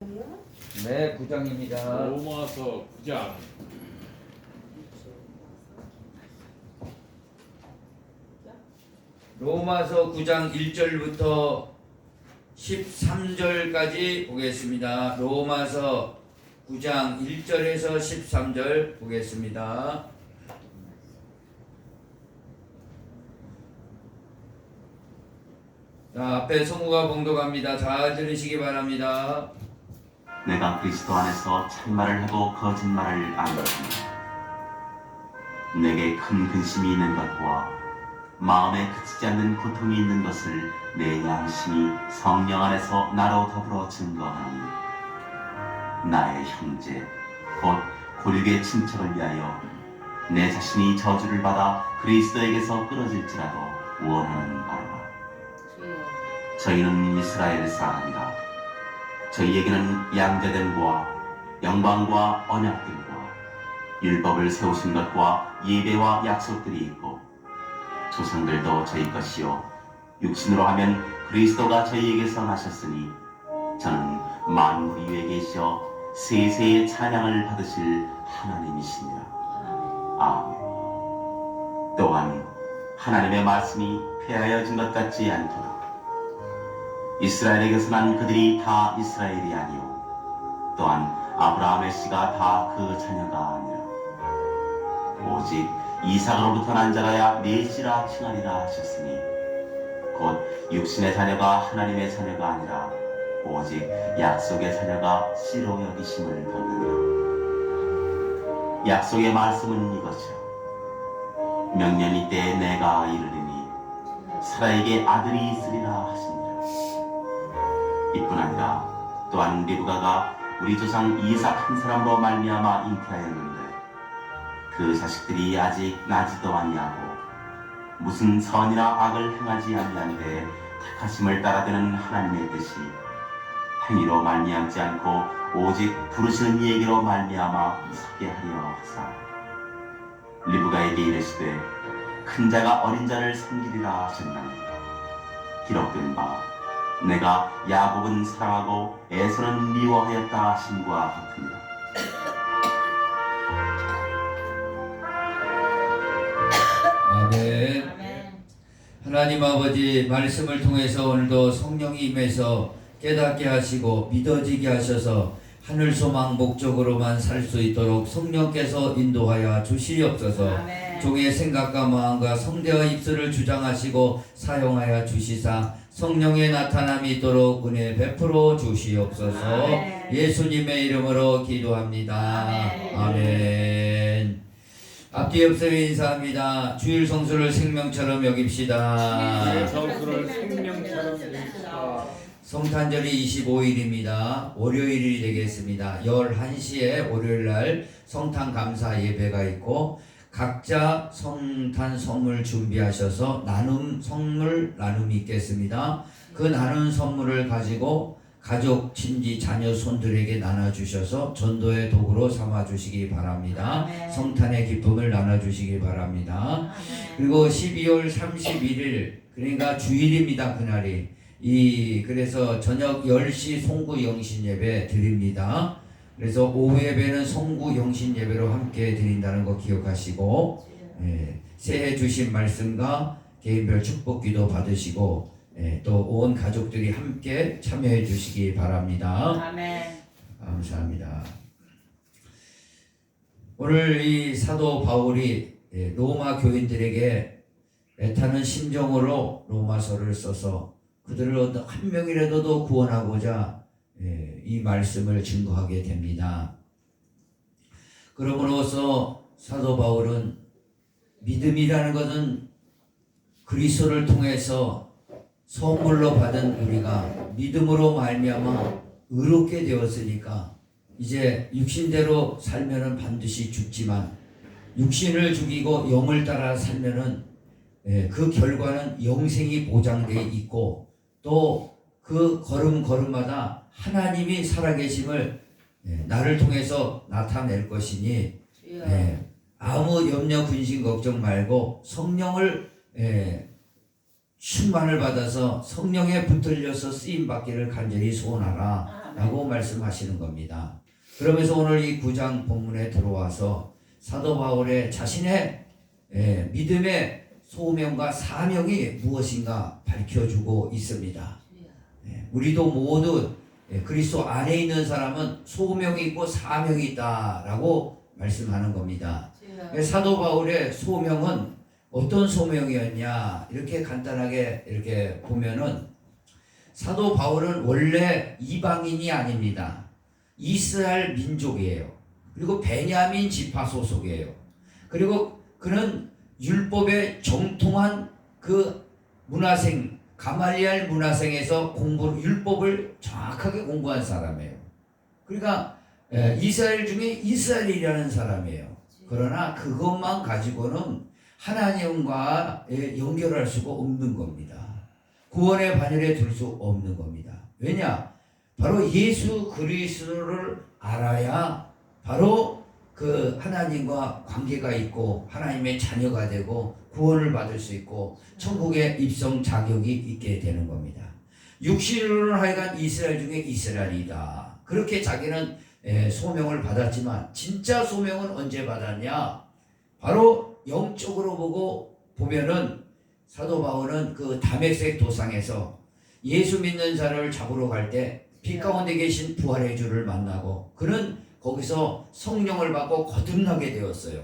네, 9장입니다. 로마서 9장. 로마서 9장 1절부터 13절까지 보겠습니다. 로마서 9장 1절에서 13절 보겠습니다. 자, 앞에 성우가 봉독합니다. 잘 들으시기 바랍니다. 내가 그리스도 안에서 참말을 하고 거짓말을 안 하노니 내게 큰 근심이 있는 것과 마음에 그치지 않는 고통이 있는 것을 내 양심이 성령 안에서 나로 더불어 증거하노니 나의 형제 곧 고륙의 친척을 위하여 내 자신이 저주를 받아 그리스도에게서 끊어질지라도 원하는 바로라. 저희는 이스라엘 사람이라. 저희에게는 양자됨과 영광과 언약들과 율법을 세우신 것과 예배와 약속들이 있고 조상들도 저희 것이요 육신으로 하면 그리스도가 저희에게서 나셨으니 저는 만물 위에 계셔 세세의 찬양을 받으실 하나님이시니라. 아멘. 또한 하나님의 말씀이 폐하여진 것 같지 않도다. 이스라엘에게서 난 그들이 다 이스라엘이 아니요 또한 아브라함의 씨가 다 그 자녀가 아니라 오직 이삭으로부터 난 자라야 네 씨라 칭하리라 하셨으니 곧 육신의 자녀가 하나님의 자녀가 아니라 오직 약속의 자녀가 씨로 여기심을 받느니라. 약속의 말씀은 이것이라. 명년이 때에 내가 이르리니 사라에게 아들이 있으리라 하시니라. 이뿐 아니라 또한 리브가가 우리 조상 이삭 한 사람으로 말미암아 잉태하였는데 그 자식들이 아직 나지도 아니하고 무슨 선이나 악을 행하지 아니한데 택하심을 따라드는 하나님의 뜻이 행위로 말미암지 않고 오직 부르시는 이에게로 말미암아 서게 하려 하사 리브가에게 이르시되 큰 자가 어린 자를 섬기리라 하셨나니 기록된 바 내가 야곱은 사랑하고 에서는 미워하였다 하심과 같으니라. 아멘. 하나님 아버지 말씀을 통해서 오늘도 성령이 임해서 깨닫게 하시고 믿어지게 하셔서 하늘 소망 목적으로만 살 수 있도록 성령께서 인도하여 주시옵소서. 아멘. 종의 생각과 마음과 성대와 입술을 주장하시고 사용하여 주시사 성령의 나타남이 있도록 은혜 베풀어 주시옵소서. 아멘. 예수님의 이름으로 기도합니다. 아멘. 아멘. 앞뒤 옆서에 인사합니다. 주일 성수를 생명처럼 여깁시다. 성수를 생명처럼 여깁시다. 성탄절이 25일입니다. 월요일이 되겠습니다. 11시에 월요일날 성탄 감사 예배가 있고 각자 성탄 선물 준비하셔서 선물 나눔이 있겠습니다. 그 나눈 선물을 가지고 가족, 친지, 자녀, 손들에게 나눠주셔서 전도의 도구로 삼아주시기 바랍니다. 아멘. 성탄의 기쁨을 나눠주시기 바랍니다. 그리고 12월 31일 그러니까 주일입니다. 그날이 그래서 저녁 10시 송구 영신 예배 드립니다. 그래서 오후 예배는 송구 영신 예배로 함께 드린다는 거 기억하시고 새해 주신 말씀과 개인별 축복 기도 받으시고 또 온 가족들이 함께 참여해 주시기 바랍니다. 아멘. 감사합니다. 오늘 이 사도 바울이 로마 교인들에게 애타는 심정으로 로마서를 써서 그들을 한 명이라도 더 구원하고자 이 말씀을 증거하게 됩니다. 그러므로서 사도 바울은 믿음이라는 것은 그리스도를 통해서 선물로 받은 우리가 믿음으로 말미암아 의롭게 되었으니까 이제 육신대로 살면은 반드시 죽지만 육신을 죽이고 영을 따라 살면은 그 결과는 영생이 보장되어 있고 또 그 걸음걸음마다 하나님이 살아계심을 나를 통해서 나타낼 것이니 아무 염려 근심 걱정 말고 성령을 충만을 받아서 성령에 붙들려서 쓰임 받기를 간절히 소원하라. 라고 말씀하시는 겁니다. 그러면서 오늘 이 9장 본문에 들어와서 사도 바울의 자신의 믿음의 소명과 사명이 무엇인가 밝혀주고 있습니다. 우리도 모두 그리스도 안에 있는 사람은 소명이 있고 사명이 있다라고 말씀하는 겁니다. 사도 바울의 소명은 어떤 소명이었냐 이렇게 간단하게 이렇게 보면은 사도 바울은 원래 이방인이 아닙니다. 이스라엘 민족이에요. 그리고 베냐민 지파 소속이에요. 그리고 그는 율법에 정통한 그 문화생 가말리엘 문화생에서 율법을 정확하게 공부한 사람이에요. 그러니까 이스라엘 중에 이스라엘이라는 사람이에요. 그러나 그것만 가지고는 하나님과 연결할 수가 없는 겁니다. 구원의 반열에 둘 수 없는 겁니다. 왜냐? 바로 예수 그리스도를 알아야 바로 그 하나님과 관계가 있고 하나님의 자녀가 되고 구원을 받을 수 있고 천국에 입성 자격이 있게 되는 겁니다. 육신으로는 하여간 이스라엘 중에 이스라엘이다. 그렇게 자기는 소명을 받았지만 진짜 소명은 언제 받았냐? 바로 영적으로 보면은 사도 바울은 그 다메섹 도상에서 예수 믿는 자를 잡으러 갈 때 빛 가운데 계신 부활의 주를 만나고 그는 거기서 성령을 받고 거듭나게 되었어요.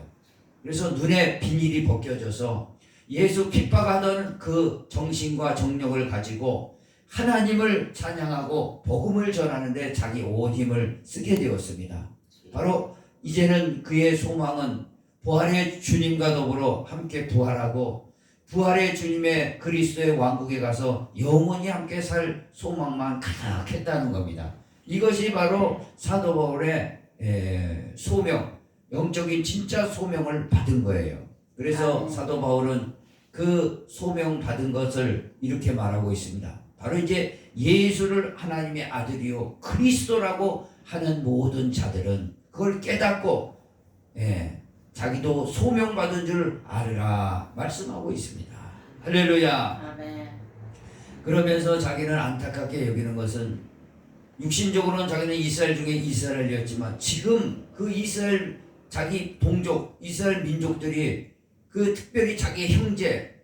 그래서 눈에 비닐이 벗겨져서 예수 핍박하던 그 정신과 정력을 가지고 하나님을 찬양하고 복음을 전하는데 자기 온 힘을 쓰게 되었습니다. 바로 이제는 그의 소망은 부활의 주님과 더불어 함께 부활하고 부활의 주님의 그리스도의 왕국에 가서 영원히 함께 살 소망만 가득했다는 겁니다. 이것이 바로 사도 바울의 소명, 영적인 진짜 소명을 받은 거예요. 그래서 사도 바울은 그 소명 받은 것을 이렇게 말하고 있습니다. 바로 이제 예수를 하나님의 아들이요 그리스도라고 하는 모든 자들은 그걸 깨닫고 자기도 소명받은 줄 알으라 말씀하고 있습니다. 할렐루야. 아멘. 그러면서 자기는 안타깝게 여기는 것은 육신적으로는 자기는 이스라엘 중에 이스라엘이었지만 지금 그 이스라엘 자기 동족 이스라엘 민족들이 그 특별히 자기 형제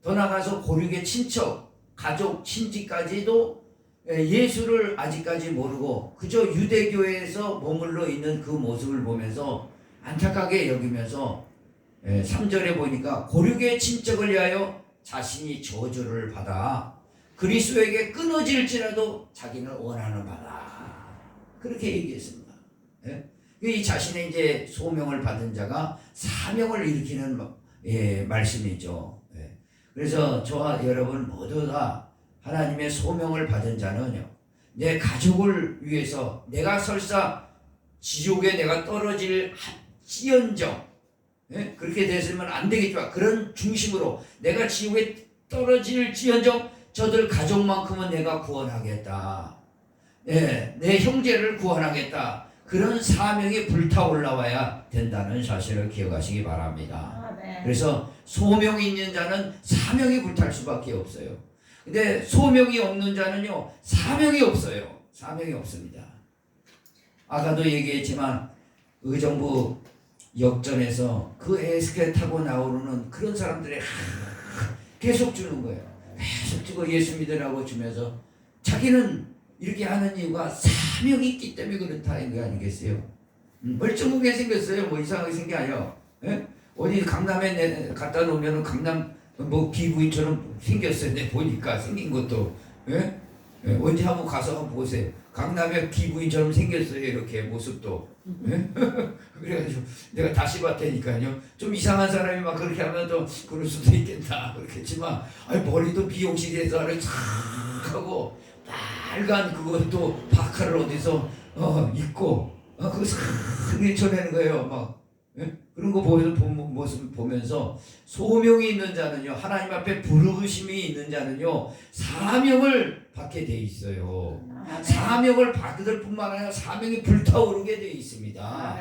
더 나가서 고륙의 친척 가족 친지까지도 예수를 아직까지 모르고 그저 유대교회에서 머물러 있는 그 모습을 보면서 안타깝게 여기면서 3절에 보니까 고륙의 친척을 위하여 자신이 저주를 받아 그리스도에게 끊어질지라도 자기는 원하는 바다. 그렇게 얘기했습니다. 이 자신의 이제 소명을 받은 자가 사명을 일으키는 말씀이죠. 그래서 저와 여러분 모두 다 하나님의 소명을 받은 자는요, 내 가족을 위해서 내가 설사 지옥에 내가 떨어질 지연정 그렇게 됐으면 안 되겠지만 그런 중심으로 내가 지옥에 떨어질 지연정 저들 가족만큼은 내가 구원하겠다. 내 형제를 구원하겠다. 그런 사명이 불타올라와야 된다는 사실을 기억하시기 바랍니다. 그래서 소명이 있는 자는 사명이 불탈 수밖에 없어요. 근데 소명이 없는 자는요 사명이 없어요. 사명이 없습니다. 아까도 얘기했지만 의정부 역전에서 그 에스겔 타고 나오는 그런 사람들이 계속 주는 거예요. 계속 주고 예수 믿으라고 주면서 자기는 이렇게 하는 이유가 사명이 있기 때문에 그렇다는 거 아니겠어요? 멀쩡하게 생겼어요. 뭐 이상하게 생긴 게 아니에요. 어디 강남에 갖다 놓으면 강남 뭐 기부인처럼 생겼어요. 내 보니까 생긴 것도. 어디 한번 가서 한번 보세요. 강남에 기부인처럼 생겼어요. 이렇게 모습도. 그래가지고 내가 다시 봤다니까요. 좀 이상한 사람이 막 그렇게 하면 또 그럴 수도 있겠다. 그렇겠지만 머리도 미용실에서 아래 착 하고 빨간 그것도 파카를 어디서 입고 그거 싹 쳐내는 거예요. 막 그런 거 모습 보면서 소명이 있는 자는요 하나님 앞에 부르심이 있는 자는요 사명을 받게 돼 있어요. 사명을 받을 뿐만 아니라 사명이 불타오르게 돼 있습니다.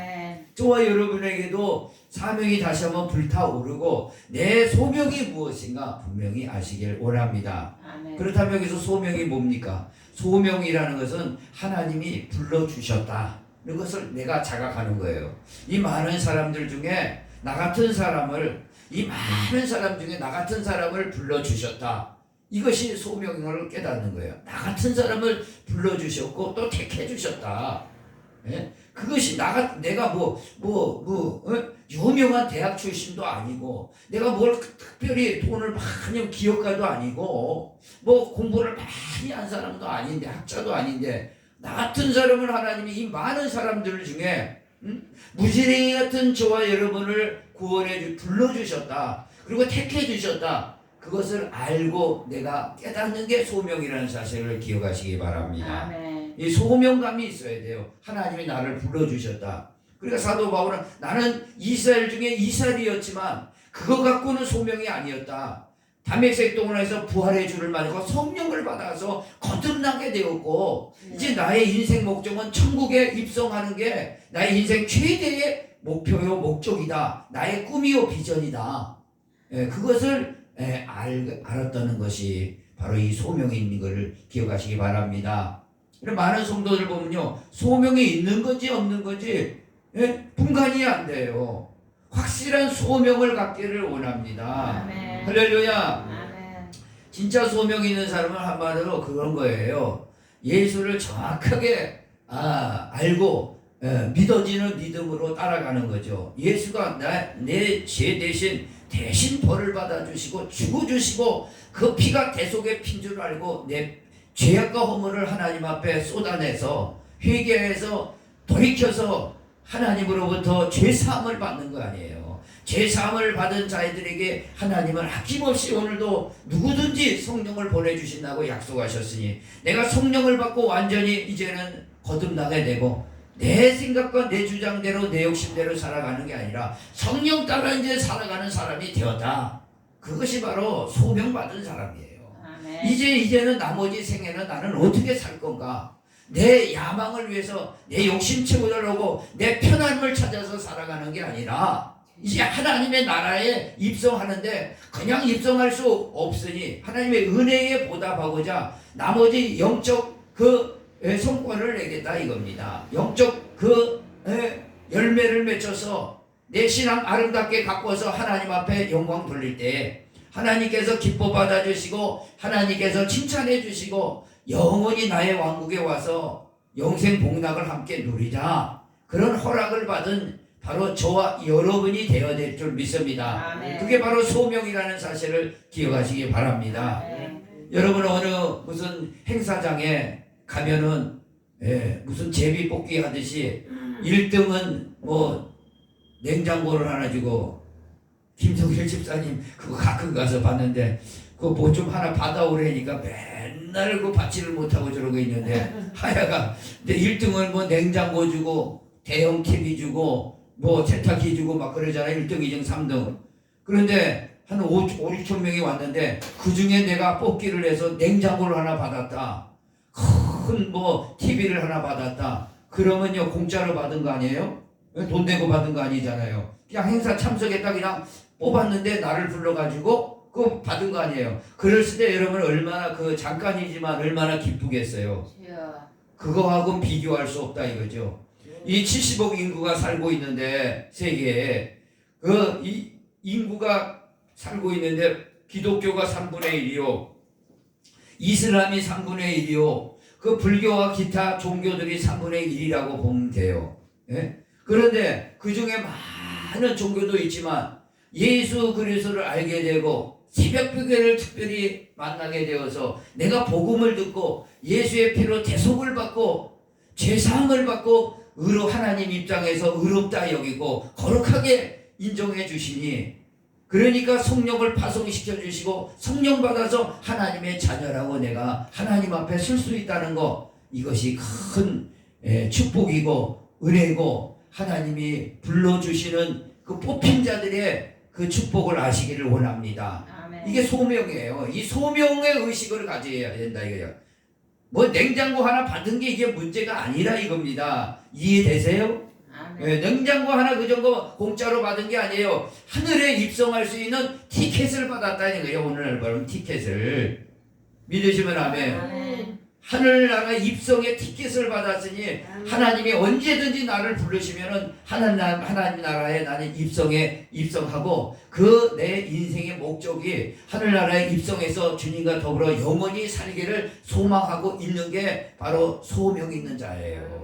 저와 여러분에게도 사명이 다시 한번 불타오르고 내 소명이 무엇인가 분명히 아시길 원합니다. 그렇다면 여기서 소명이 뭡니까? 소명이라는 것은 하나님이 불러주셨다. 이것을 내가 자각하는 거예요. 이 많은 사람들 중에 나 같은 사람을 불러주셨다. 이것이 소명을 깨닫는 거예요. 나 같은 사람을 불러주셨고 또 택해주셨다. 예? 그것이 내가 유명한 대학 출신도 아니고, 내가 특별히 돈을 많이 기업가도 아니고, 공부를 많이 한 사람도 아닌데, 학자도 아닌데, 나 같은 사람을 하나님이 이 많은 사람들 중에 무지랭이 같은 저와 여러분을 불러주셨다. 그리고 택해주셨다. 그것을 알고 내가 깨닫는 게 소명이라는 사실을 기억하시기 바랍니다. 아멘. 이 소명감이 있어야 돼요. 하나님이 나를 불러주셨다. 그러니까 사도 바울은 나는 이스라엘 중에 이스라엘이었지만 그거 갖고는 소명이 아니었다. 다메섹 동원에서 부활의 주를 맞고 성령을 받아서 거듭나게 되었고, 이제 나의 인생 목적은 천국에 입성하는 게 나의 인생 최대의 목표요 목적이다. 나의 꿈이요 비전이다. 그것을 알았다는 것이 바로 이 소명이 있는 것을 기억하시기 바랍니다. 많은 성도들 보면요, 소명이 있는 건지 없는 건지 분간이 안 돼요. 확실한 소명을 갖기를 원합니다. 아멘. 할렐루야. 아멘. 진짜 소명이 있는 사람은 한마디로 그런 거예요. 예수를 정확하게 알고 믿어지는 믿음으로 따라가는 거죠. 예수가 내 죄 대신 벌을 받아주시고 죽어주시고 그 피가 대속의 핀 줄 알고 내 죄악과 허물을 하나님 앞에 쏟아내서 회개해서 돌이켜서 하나님으로부터 죄사함을 받는 거 아니에요. 죄사함을 받은 자들에게 하나님은 아낌없이 오늘도 누구든지 성령을 보내주신다고 약속하셨으니, 내가 성령을 받고 완전히 이제는 거듭나게 되고 내 생각과 내 주장대로 내 욕심대로 살아가는 게 아니라 성령 따라 이제 살아가는 사람이 되었다. 그것이 바로 소명받은 사람이에요. 아멘. 이제는 나머지 생애는 나는 어떻게 살 건가? 내 야망을 위해서 내 욕심 채우려고 내 편안함을 찾아서 살아가는 게 아니라 이제 하나님의 나라에 입성하는데 그냥 입성할 수 없으니 하나님의 은혜에 보답하고자 나머지 영적 성과를 내겠다 이겁니다. 영적 열매를 맺혀서 내 신앙 아름답게 가꿔서 하나님 앞에 영광 돌릴 때 하나님께서 기뻐 받아주시고 하나님께서 칭찬해 주시고 영원히 나의 왕국에 와서 영생 복락을 함께 누리자, 그런 허락을 받은 바로 저와 여러분이 되어야 될 줄 믿습니다. 아멘. 그게 바로 소명이라는 사실을 기억하시기 바랍니다. 아멘. 여러분 무슨 행사장에 가면은 무슨 제비 뽑기 하듯이 1등은 냉장고를 하나 주고, 김성길 집사님 그거 가끔 가서 봤는데 그거 뭐 좀 하나 받아오래니까 맨날 그 받지를 못하고 저러고 있는데 하여가 근데 1등은 냉장고 주고 대형 TV 주고 세탁기 주고 막 그러잖아요. 1등, 2등, 3등. 그런데 한 5, 6천 명이 왔는데 그 중에 내가 뽑기를 해서 냉장고를 하나 받았다, 큰 TV를 하나 받았다. 그러면요 공짜로 받은 거 아니에요? 돈 내고 받은 거 아니잖아요. 그냥 행사 참석했다 그냥 뽑았는데 나를 불러가지고 그거 받은 거 아니에요. 그랬을 때 여러분 얼마나 잠깐이지만 얼마나 기쁘겠어요. 그거하고는 비교할 수 없다 이거죠. 이 70억 인구가 살고 있는데 세계에 이 인구가 살고 있는데 기독교가 3분의 1이요, 이슬람이 3분의 1이요, 그 불교와 기타 종교들이 3분의 1이라고 보면 돼요. 그런데 그 중에 많은 종교도 있지만 예수 그리스도를 알게 되고 새벽기도를 특별히 만나게 되어서 내가 복음을 듣고 예수의 피로 대속을 받고 죄사함을 받고 하나님 입장에서 의롭다 여기고 거룩하게 인정해 주시니, 그러니까 성령을 파송시켜 주시고 성령 받아서 하나님의 자녀라고 내가 하나님 앞에 설 수 있다는 거, 이것이 큰 축복이고 은혜고 하나님이 불러주시는 그 뽑힌 자들의 그 축복을 아시기를 원합니다. 아멘. 이게 소명이에요. 이 소명의 의식을 가져야 된다 이거예요. 냉장고 하나 받은 게 이게 문제가 아니라 이겁니다. 이해되세요? 냉장고 하나 그 정도 공짜로 받은 게 아니에요. 하늘에 입성할 수 있는 티켓을 받았다는 거예요. 오늘 말하면 티켓을. 믿으시면 아멘. 아멘. 하늘나라 입성의 티켓을 받았으니 하나님이 언제든지 나를 부르시면은 하나님 나라에 나는 입성하고 그 내 인생의 목적이 하늘나라에 입성해서 주님과 더불어 영원히 살기를 소망하고 있는 게 바로 소명 있는 자예요.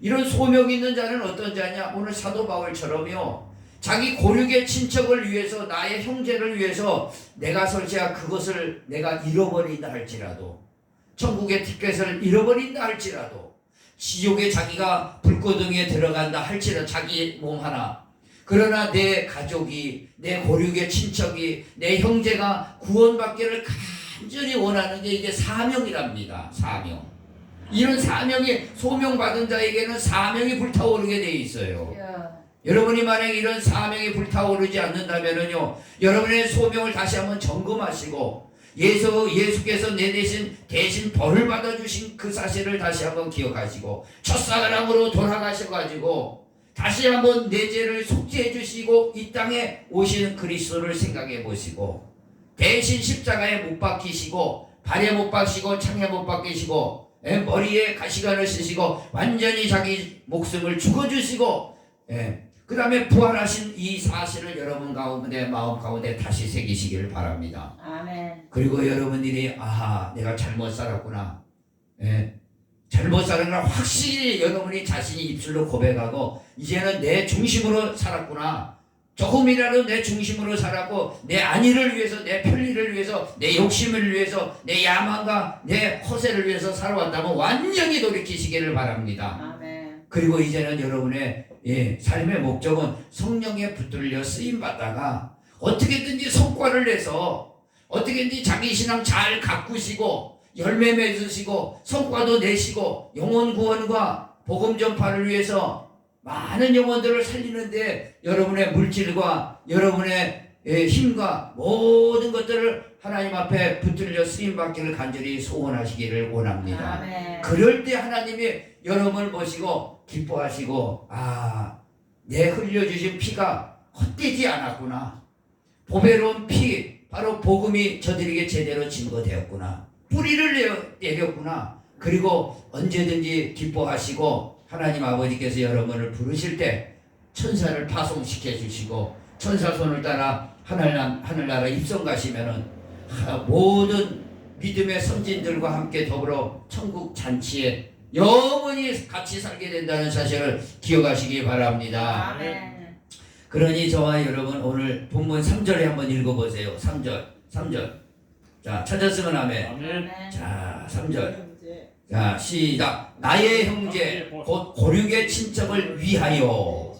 이런 소명 있는 자는 어떤 자냐? 오늘 사도 바울처럼요, 자기 고륙의 친척을 위해서, 나의 형제를 위해서 내가 설치한 그것을 내가 잃어버린다 할지라도, 천국의 티켓을 잃어버린다 할지라도, 지옥에 자기가 불구덩이에 들어간다 할지라도, 자기 몸 하나, 그러나 내 가족이, 내 고륙의 친척이, 내 형제가 구원받기를 간절히 원하는 게 이게 사명이랍니다. 사명. 이런 사명이, 소명받은 자에게는 사명이 불타오르게 돼 있어요. 여러분이 만약 이런 사명이 불타오르지 않는다면은요, 여러분의 소명을 다시 한번 점검하시고, 예수께서 내 대신 벌을 받아주신 그 사실을 다시 한번 기억하시고, 첫사랑으로 돌아가셔가지고 다시 한번 내 죄를 속죄해 주시고 이 땅에 오시는 그리스도를 생각해 보시고, 대신 십자가에 못 박히시고, 발에 못 박히시고, 창에 못 박히시고, 머리에 가시관을 쓰시고 완전히 자기 목숨을 죽어주시고, 그 다음에 부활하신 이 사실을 여러분 가운데, 마음 가운데 다시 새기시기를 바랍니다. 아멘. 그리고 여러분들이 아하, 내가 잘못 살았구나, 잘못 살은 걸 확실히 여러분이 자신이 입술로 고백하고, 이제는 내 중심으로 살았구나, 조금이라도 내 중심으로 살았고, 내 안위를 위해서, 내 편리를 위해서, 내 욕심을 위해서, 내 야망과 내 허세를 위해서 살아왔다면 완전히 돌이키시기를 바랍니다. 아멘. 그리고 이제는 여러분의 삶의 목적은 성령에 붙들려 쓰임받다가 어떻게든지 성과를 내서, 어떻게든지 자기 신앙 잘 가꾸시고 열매 맺으시고 성과도 내시고 영혼 구원과 복음 전파를 위해서 많은 영혼들을 살리는데 여러분의 물질과 여러분의 힘과 모든 것들을 하나님 앞에 붙들려 쓰임받기를 간절히 소원하시기를 원합니다. 아멘. 그럴 때 하나님이 여러분을 보시고 기뻐하시고, 내 흘려주신 피가 헛되지 않았구나, 보배로운 피, 바로 복음이 저들에게 제대로 증거되었구나, 뿌리를 내렸구나. 그리고 언제든지 기뻐하시고 하나님 아버지께서 여러분을 부르실 때 천사를 파송시켜 주시고 천사 손을 따라 하늘나라 입성 가시면은 모든 믿음의 선진들과 함께 더불어 천국 잔치에 영원히 같이 살게 된다는 사실을 기억하시기 바랍니다. 아멘. 그러니 저와 여러분 오늘 본문 3절에 한번 읽어보세요. 3절. 자, 찾았으면 아멘. 아멘. 자, 3절. 자, 시작. 나의 형제 곧 고륙의 친척을 위하여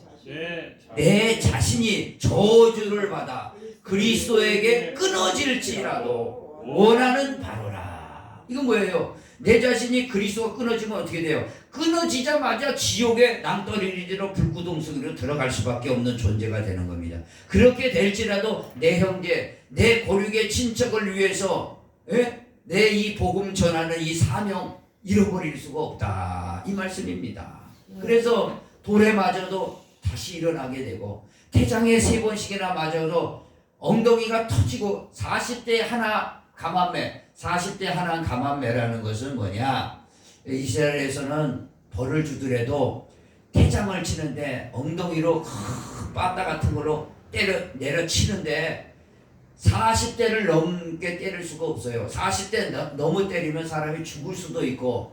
내 자신이 저주를 받아 그리스도에게 끊어질지라도 원하는 바로라. 이건 뭐예요? 내 자신이 그리스도가 끊어지면 어떻게 돼요? 끊어지자마자 지옥의 낭떠러지로 불구덩 속으로 들어갈 수밖에 없는 존재가 되는 겁니다. 그렇게 될지라도 내 형제, 내 고륙의 친척을 위해서 내 이 복음 전하는 이 사명 잃어버릴 수가 없다, 이 말씀입니다. 그래서 돌에 맞아도 다시 일어나게 되고, 태장에 3번씩이나 맞아도 엉덩이가 터지고 40대 하나 가만매, 40대 하나 가만매라는 것은 뭐냐? 이스라엘에서는 벌을 주더라도 태장을 치는데 엉덩이로 빠따 같은 걸로 내려치는데 40대를 넘게 때릴 수가 없어요. 40대 너무 때리면 사람이 죽을 수도 있고,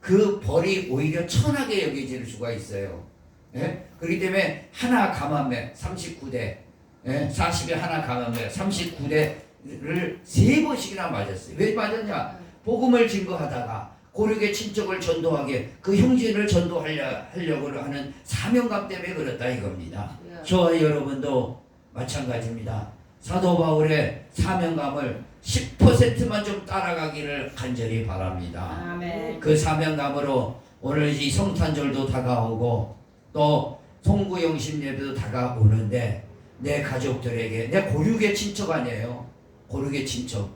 그 벌이 오히려 천하게 여겨질 수가 있어요. 그렇기 때문에 하나 가만매 39대, 40에 하나 가만매 39대를 3번씩이나 맞았어요. 왜 맞았냐? 복음을 증거하다가 고륙의 친척을 전도하게, 그 형제를 전도하려고 하는 사명감 때문에 그렇다 이겁니다. 저와 여러분도 마찬가지입니다. 사도 바울의 사명감을 10%만 좀 따라가기를 간절히 바랍니다. 아멘. 그 사명감으로 오늘 이 성탄절도 다가오고 또 송구영신 예배도 다가오는데, 내 가족들에게, 내 고륙의 친척 아니에요. 고륙의 친척.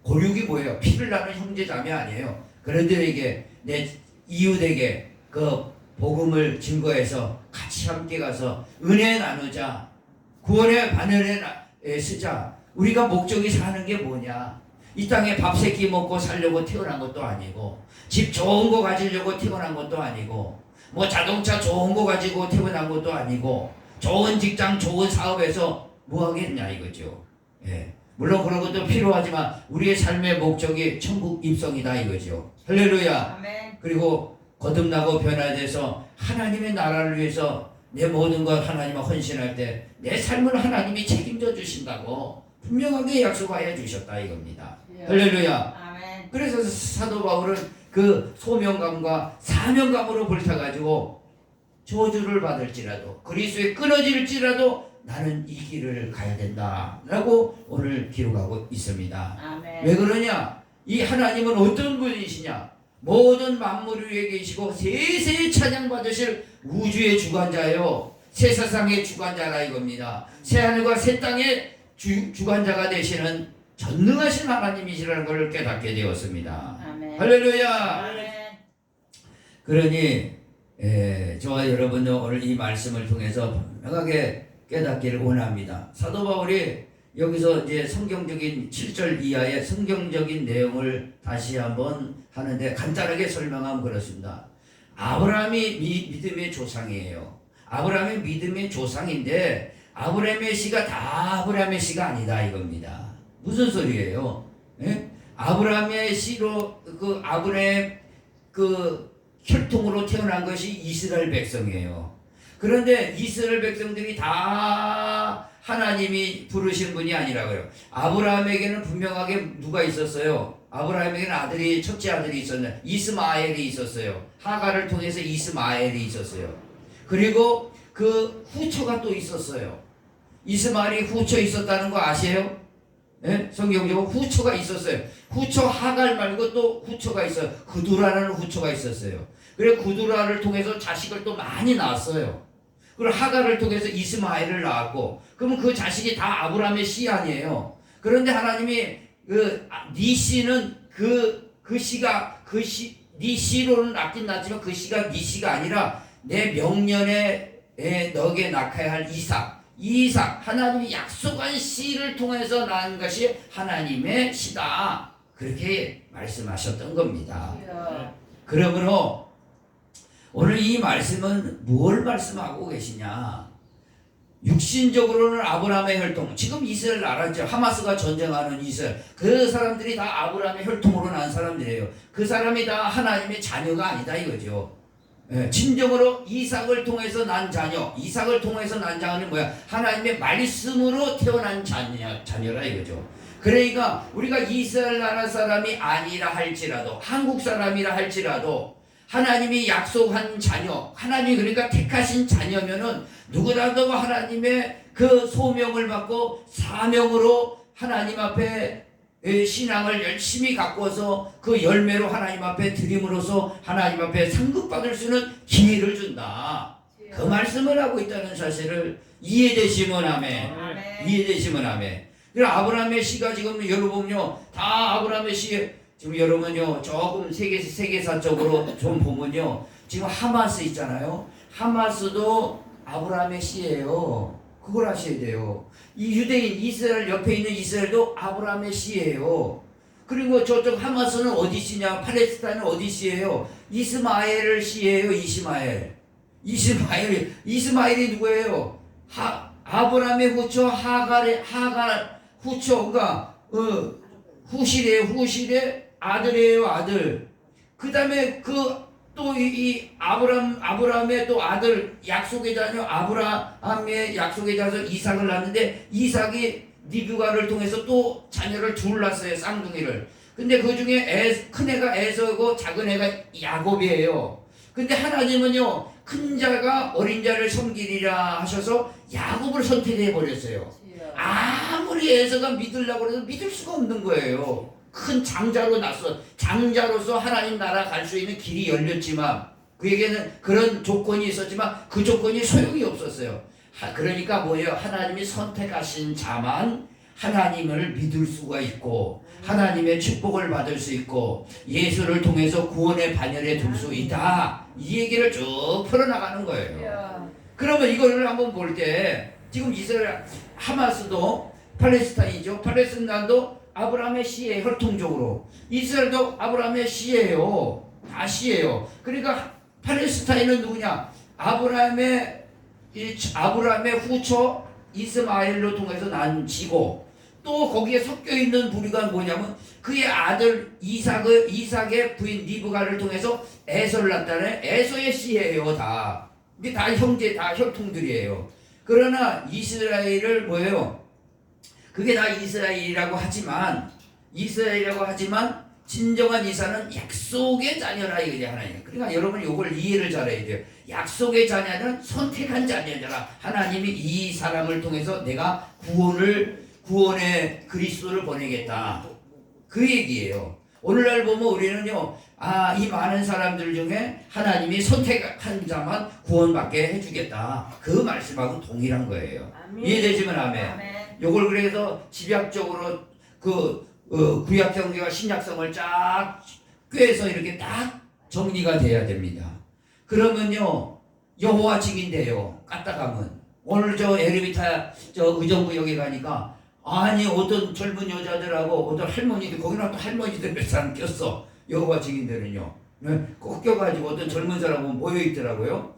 고륙이 뭐예요? 피를 나는 형제자매 아니에요. 그런들에게, 내 이웃에게 그 복음을 증거해서 같이 함께 가서 은혜 나누자, 구원의 바늘에 쓰자. 우리가 목적이 사는 게 뭐냐? 이 땅에 밥 세 끼 먹고 살려고 태어난 것도 아니고 집 좋은 거 가지려고 태어난 것도 아니고 뭐 자동차 좋은 거 가지고 태어난 것도 아니고 좋은 직장 좋은 사업에서 뭐 하겠냐 이거죠. 예. 물론 그런 것도 필요하지만 우리의 삶의 목적이 천국 입성이다 이거죠. 할렐루야. 아멘. 그리고 거듭나고 변화돼서 하나님의 나라를 위해서 내 모든 것 하나님을 헌신할 때 내 삶을 하나님이 책임져 주신다고 분명하게 약속하여 주셨다 이겁니다. 할렐루야. 아멘. 그래서 사도 바울은 그 소명감과 사명감으로 불타가지고 저주를 받을지라도 그리스도에 끊어질지라도 나는 이 길을 가야 된다라고 오늘 기록하고 있습니다. 아멘. 왜 그러냐? 이 하나님은 어떤 분이시냐? 모든 만물 위에 계시고 세세히 찬양받으실 우주의 주관자요 새 세상의 주관자라 이겁니다. 새 하늘과 새 땅의 주관자가 되시는 전능하신 하나님이시라는 것을 깨닫게 되었습니다. 아멘. 할렐루야. 아멘. 그러니 저와 여러분도 오늘 이 말씀을 통해서 분명하게 깨닫기를 원합니다. 사도 바울이 여기서 이제 성경적인 7절 이하의 성경적인 내용을 다시 한번 하는데 간단하게 설명하면 그렇습니다. 아브라함이 믿음의 조상이에요. 아브라함이 믿음의 조상인데 아브라함의 씨가 다 아브라함의 씨가 아니다 이겁니다. 무슨 소리예요? 예? 아브라함의 씨로 그 아브라함 그 혈통으로 태어난 것이 이스라엘 백성이에요. 그런데 이스라엘 백성들이 다 하나님이 부르신 분이 아니라고요. 아브라함에게는 분명하게 누가 있었어요? 아브라함에게는 첫째 아들이 있었는데 이스마엘이 있었어요. 하가를 통해서 이스마엘이 있었어요. 그리고 그 후처가 또 있었어요. 이스마엘이 후처 있었다는 거 아세요? 예? 성경적으로 후처가 있었어요. 후처 하갈 말고 또 후처가 있어요. 구두라는 후처가 있었어요. 그래 구두라를 통해서 자식을 또 많이 낳았어요. 그리고 하갈을 통해서 이스마엘을 낳았고, 그러면 그 자식이 다 아브라함의 씨 아니에요. 그런데 하나님이 네 씨는 네 씨로는 낳긴 낳지만 그 씨가 네 씨가 아니라 내 명년에 너에게 낳아야 할 이삭 하나님이 약속한 씨를 통해서 낳은 것이 하나님의 씨다. 그렇게 말씀하셨던 겁니다. 그러므로 오늘 이 말씀은 뭘 말씀하고 계시냐? 육신적으로는 아브라함의 혈통, 지금 이스라엘 나라죠. 하마스가 전쟁하는 이스라엘, 그 사람들이 다 아브라함의 혈통으로 난 사람들이에요. 그 사람이 다 하나님의 자녀가 아니다 이거죠. 진정으로 이삭을 통해서 난 자녀, 이삭을 통해서 난 자녀는 뭐야? 하나님의 말씀으로 태어난 자녀라 이거죠. 그러니까 우리가 이스라엘 나라 사람이 아니라 할지라도, 한국 사람이라 할지라도 하나님이 약속한 자녀, 하나님이 그러니까 택하신 자녀면은 누구라도 하나님의 그 소명을 받고 사명으로 하나님 앞에 신앙을 열심히 가꾸어서 그 열매로 하나님 앞에 드림으로써 하나님 앞에 상급받을 수 있는 기회를 준다. 그 말씀을 하고 있다는 사실을 이해되시면 아멘. 이해되시면 아멘. 그래서 아브라함의 씨가 지금 여러분요 다 아브라함의 씨 지금 여러분요 조금 세계사적으로 좀 보면요 지금 하마스 있잖아요. 하마스도 아브라함의 씨예요. 그걸 아셔야 돼요. 이 유대인 이스라엘 옆에 있는 이스라엘도 아브라함의 씨예요. 그리고 저쪽 하마스는 어디 씨냐? 팔레스타인은 어디 씨예요? 이스마엘 씨예요. 이스마엘이 누구예요? 아브라함의 후처 하갈 후처가 후실의 아들이에요. 아들. 그다음에 또 이 아브라함의 또 아들 약속의 자녀 아브라함의 약속의 자녀 이삭을 낳았는데 이삭이 리브가를 통해서 또 자녀를 둘 낳았어요. 쌍둥이를. 근데 그 중에 큰 애가 에서고 작은 애가 야곱이에요. 근데 하나님은요 큰 자가 어린 자를 섬기리라 하셔서 야곱을 선택해 버렸어요. 아무리 에서가 믿으려고 해도 믿을 수가 없는 거예요. 큰 장자로 났어. 장자로서 하나님 나라 갈 수 있는 길이 열렸지만 그에게는 그런 조건이 있었지만 그 조건이 소용이 없었어요. 그러니까 뭐예요? 하나님이 선택하신 자만 하나님을 믿을 수가 있고 하나님의 축복을 받을 수 있고 예수를 통해서 구원의 반열에 들 수 있다. 이 얘기를 쭉 풀어나가는 거예요. 그러면 이거를 한번 볼 때 지금 이스라엘 하마스도 팔레스타인이죠. 팔레스타인도 아브라함의 씨예요. 혈통적으로 이스라엘도 아브라함의 씨예요. 다 씨예요. 그러니까 팔레스타인은 누구냐? 아브라함의 후처 이스마엘로 통해서 난 지고, 또 거기에 섞여 있는 부류가 뭐냐면 그의 아들 이삭의 부인 리브가를 통해서 에서를 낳았다는 에서의 씨예요. 다 이게 다 형제, 다 혈통들이에요. 그러나 이스라엘을 뭐예요? 그게 다 이스라엘이라고 하지만 진정한 이사는 약속의 자녀라 이거지 하나님. 그러니까 여러분 이걸 이해를 잘해야 돼요. 약속의 자녀는 선택한 자녀라. 하나님이 이 사람을 통해서 내가 구원의 그리스도를 보내겠다. 그 얘기예요. 오늘날 보면 우리는요, 이 많은 사람들 중에 하나님이 선택한 자만 구원받게 해주겠다. 그 말씀하고 동일한 거예요. 아멘. 이해되시면 아멘. 아멘. 요걸 그래서 집약적으로 구약 성경과 신약성을 쫙 꿰서 이렇게 딱 정리가 돼야 됩니다. 그러면요, 여호와 증인돼요. 까딱하면 오늘 에르비타 의정부역에 가니까 아니 어떤 젊은 여자들하고 어떤 할머니들, 거기는 또 할머니들 몇 사람 꼈어. 여호와 증인들은요. 꼭 껴가지고 어떤 젊은 사람은 모여있더라고요.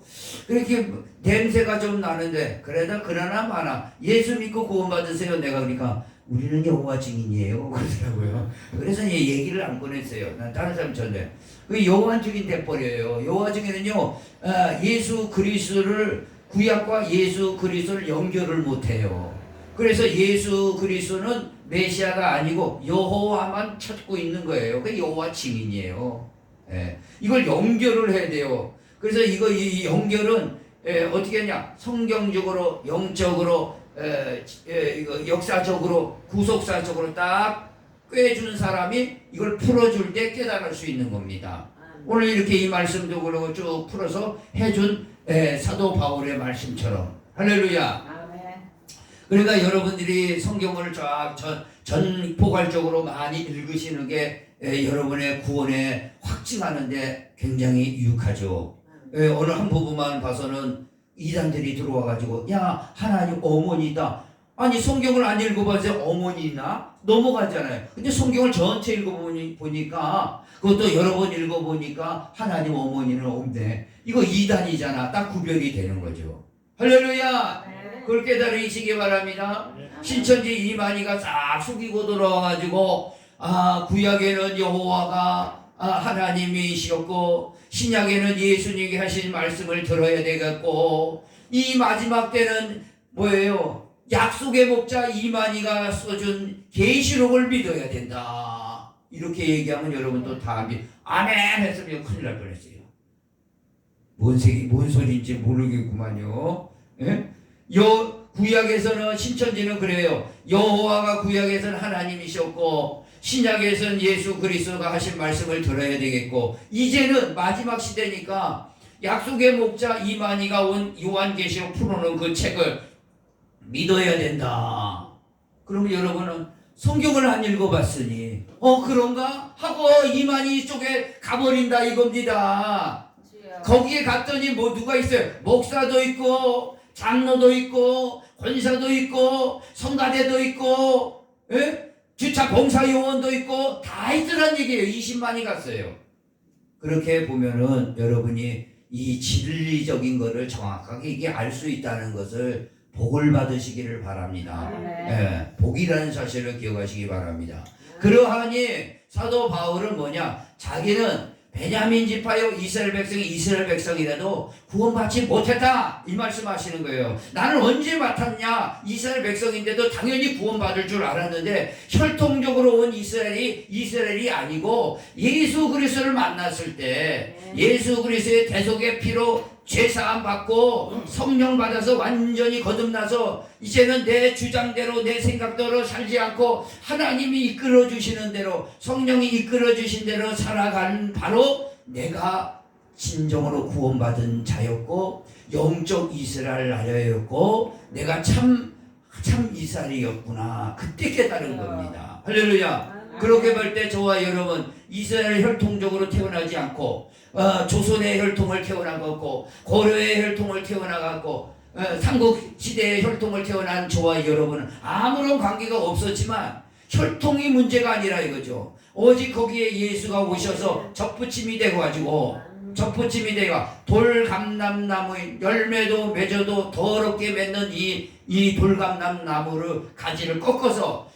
그렇게 냄새가 좀 나는데 그러나 마나 예수 믿고 구원받으세요. 내가 그러니까 우리는 여호와 증인이에요 그러더라고요. 그래서 얘기를 안 꺼냈어요. 난 다른 사람 전에 그 여호와 증인 돼버려요. 여호와 증인은요, 예수 그리스도를, 구약과 예수 그리스도를 연결을 못해요. 그래서 예수 그리스도는 메시아가 아니고 여호와만 찾고 있는 거예요. 그 여호와 증인이에요. 이걸 연결을 해야 돼요. 그래서 이 연결은 어떻게 하냐? 성경적으로, 영적으로, 역사적으로, 구속사적으로 딱 꿰주는 사람이 이걸 풀어줄 때 깨달을 수 있는 겁니다. 오늘 이렇게 이 말씀도 그러고 쭉 풀어서 해준 사도 바울의 말씀처럼. 할렐루야. 그러니까 여러분들이 성경을 쫙 전포괄적으로 많이 읽으시는 게 여러분의 구원에 확증하는데 굉장히 유익하죠. 어느 한 부분만 봐서는 이단들이 들어와가지고 야 하나님 어머니다. 아니 성경을 안 읽어봐서 어머니 있나? 넘어가잖아요. 근데 성경을 전체 읽어보니까 그것도 여러 번 읽어보니까 하나님 어머니는 없네. 이거 이단이잖아. 딱 구별이 되는 거죠. 할렐루야. 그걸 깨달으시기 바랍니다. 신천지 이만희가 싹 숙이고 들어와가지고 구약에는 여호와가 하나님이시었고 신약에는 예수님이 하신 말씀을 들어야 되겠고 이 마지막 때는 뭐예요? 약속의 목자 이만희가 써준 계시록을 믿어야 된다. 이렇게 얘기하면 여러분도 다 아멘 했으면 큰일 날 뻔했어요. 뭔 소리인지 모르겠구만요. 예? 구약에서는, 신천지는 그래요. 여호와가 구약에서는 하나님이셨고 신약에서는 예수 그리스도가 하신 말씀을 들어야 되겠고 이제는 마지막 시대니까 약속의 목자 이만희가 온 요한계시록 풀어놓은 그 책을 믿어야 된다. 그러면 여러분은 성경을 안 읽어봤으니 그런가? 하고 이만희 쪽에 가버린다 이겁니다. 거기에 갔더니 누가 있어요? 목사도 있고 장로도 있고 권사도 있고 성가대도 있고 주차 봉사요원도 있고 다 있더란 얘기예요. 20만이 갔어요. 그렇게 보면은 여러분이 이 진리적인 거를 정확하게 이게 알 수 있다는 것을 복을 받으시기를 바랍니다. 복이라는 사실을 기억하시기 바랍니다. 그러하니 사도 바울은 뭐냐? 자기는 베냐민 지파요 이스라엘 백성이라도 구원받지 못했다 이 말씀하시는 거예요. 나는 언제 맡았냐? 이스라엘 백성인데도 당연히 구원받을 줄 알았는데 혈통적으로 온 이스라엘이 아니고 예수 그리스도를 만났을 때 예수 그리스도의 대속의 피로 죄사함 받고 성령 받아서 완전히 거듭나서 이제는 내 주장대로 내 생각대로 살지 않고 하나님이 이끌어 주시는 대로 성령이 이끌어 주신 대로 살아가는 바로 내가 진정으로 구원받은 자였고 영적 이스라엘 나라였고 내가 참 이스라엘이었구나. 그때 깨달은 겁니다. 할렐루야. 그렇게 볼 때 저와 여러분 이스라엘 혈통적으로 태어나지 않고 조선의 혈통을 태어나갔고 고려의 혈통을 태어나갔고 삼국시대의 혈통을 태어난 저와 여러분은 아무런 관계가 없었지만 혈통이 문제가 아니라 이거죠. 오직 거기에 예수가 오셔서 접붙임이 되고 돌감람나무 열매도 맺어도 더럽게 맺는 이 돌감람나무를 가지를 꺾어서